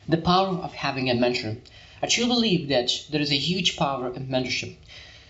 The power of having a mentor. I truly believe that there is a huge power in mentorship.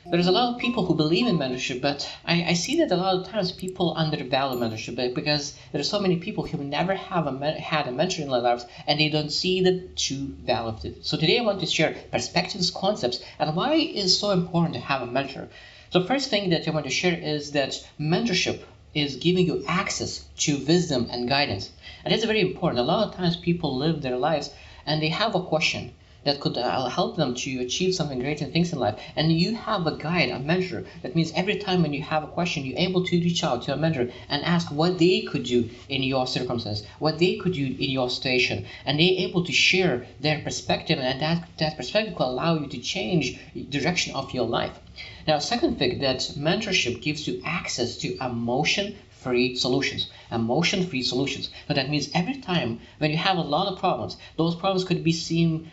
There's a lot of people who believe in mentorship, but I see that a lot of times people undervalue mentorship because there are so many people who never have had a mentor in their lives and they don't see the true value of it. So today I want to share perspectives, concepts, and why it is so important to have a mentor. So first thing that I want to share is that mentorship is giving you access to wisdom and guidance. And that's very important. A lot of times people live their lives and they have a question that could help them to achieve something great in things in life. And you have a guide, a mentor. That means every time when you have a question, you're able to reach out to a mentor and ask what they could do in your circumstance, what they could do in your situation. And they're able to share their perspective, and that perspective will allow you to change the direction of your life. Now, second thing, that mentorship gives you access to emotion-free solutions. Emotion-free solutions. So that means every time when you have a lot of problems, those problems could be seen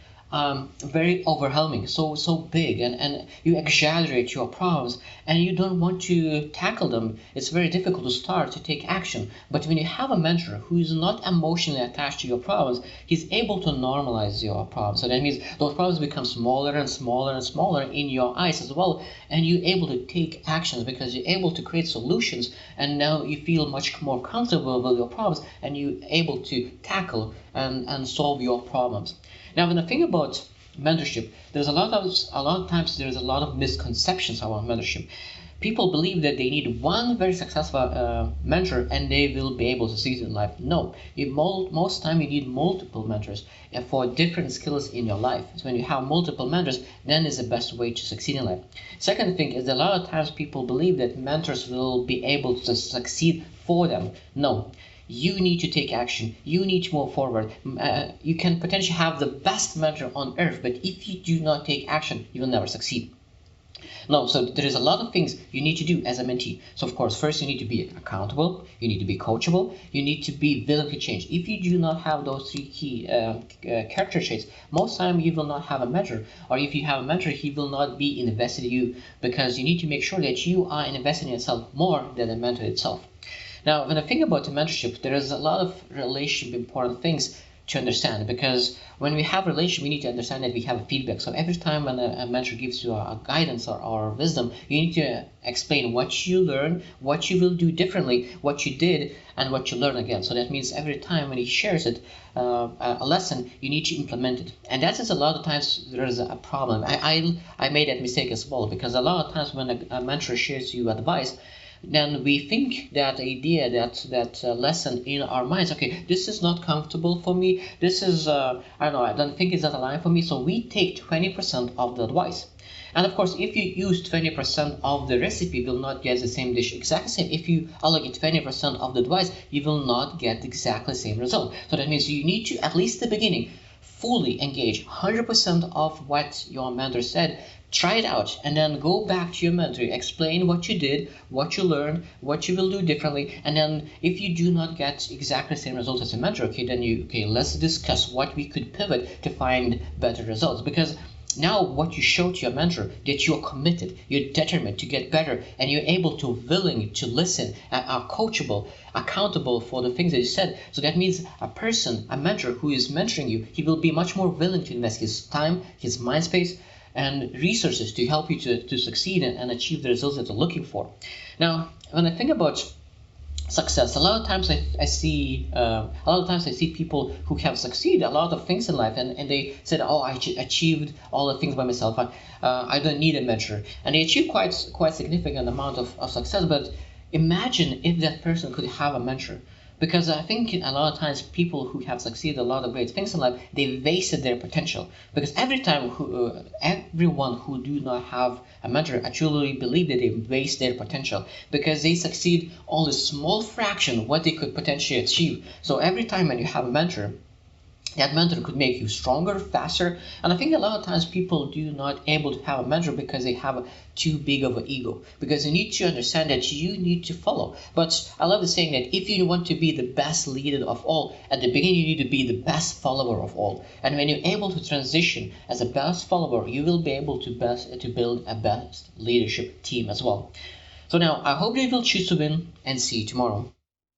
very overwhelming, so big, and you exaggerate your problems and you don't want to tackle them. It's very difficult to start to take action. But when you have a mentor who is not emotionally attached to your problems, he's able to normalize your problems. So that means those problems become smaller and smaller and smaller in your eyes as well, and you're able to take actions because you're able to create solutions, and now you feel much more comfortable with your problems and you're able to tackle and solve your problems. Now, when I think about mentorship, there's a lot of times there's a lot of misconceptions about mentorship. People believe that they need one very successful mentor and they will be able to succeed in life. No, most time you need multiple mentors for different skills in your life. So when you have multiple mentors, then is the best way to succeed in life. Second thing is that a lot of times people believe that mentors will be able to succeed for them. No. You need to take action. You need to move forward. You can potentially have the best mentor on earth, but if you do not take action, you will never succeed. No, so there is a lot of things you need to do as a mentee. So of course, first you need to be accountable, you need to be coachable, you need to be willing to change. If you do not have those three key character traits, most time you will not have a mentor. Or if you have a mentor, he will not be invested in you, because you need to make sure that you are invested in yourself more than the mentor itself. Now, when I think about the mentorship, there is a lot of relationship important things to understand, because when we have a relationship, we need to understand that we have a feedback. So every time when a mentor gives you a guidance or wisdom, you need to explain what you learn, what you will do differently, what you did, and what you learn again. So that means every time when he shares it, a lesson, you need to implement it. And that is a lot of times there is a problem. I made that mistake as well, because a lot of times when a mentor shares you advice, then we think that idea, that lesson in our minds, okay, this is not comfortable for me, this is, I don't know, I don't think it's that aligned for me, so we take 20% of the advice. And of course, if you use 20% of the recipe, you will not get the same dish exactly same. If you allocate 20% of the advice, you will not get exactly the same result. So that means you need to, at least at the beginning, fully engage 100% of what your mentor said. Try it out and then go back to your mentor, explain what you did, what you learned, what you will do differently, and then if you do not get exactly the same results as a mentor, okay, let's discuss what we could pivot to find better results. Because now what you show to your mentor, that you're committed, you're determined to get better, and you're able to willing to listen, are coachable, accountable for the things that you said. So that means a mentor who is mentoring you, he will be much more willing to invest his time, his mind space, and resources to help you to succeed and achieve the results that you're looking for. Now, when I think about success, a lot of times I see people who have succeeded a lot of things in life, and they said, oh, I achieved all the things by myself, I don't need a mentor, and they achieve quite significant amount of success. But imagine if that person could have a mentor. Because I think a lot of times people who have succeeded a lot of great things in life, they wasted their potential. Because everyone who do not have a mentor, I truly believe that they waste their potential, because they succeed only a small fraction of what they could potentially achieve. So every time when you have a mentor, that mentor could make you stronger, faster. And I think a lot of times people do not able to have a mentor because they have too big of an ego. Because you need to understand that you need to follow. But I love the saying that if you want to be the best leader of all, at the beginning you need to be the best follower of all. And when you're able to transition as a best follower, you will be able to build a best leadership team as well. So now I hope you will choose to win, and see you tomorrow.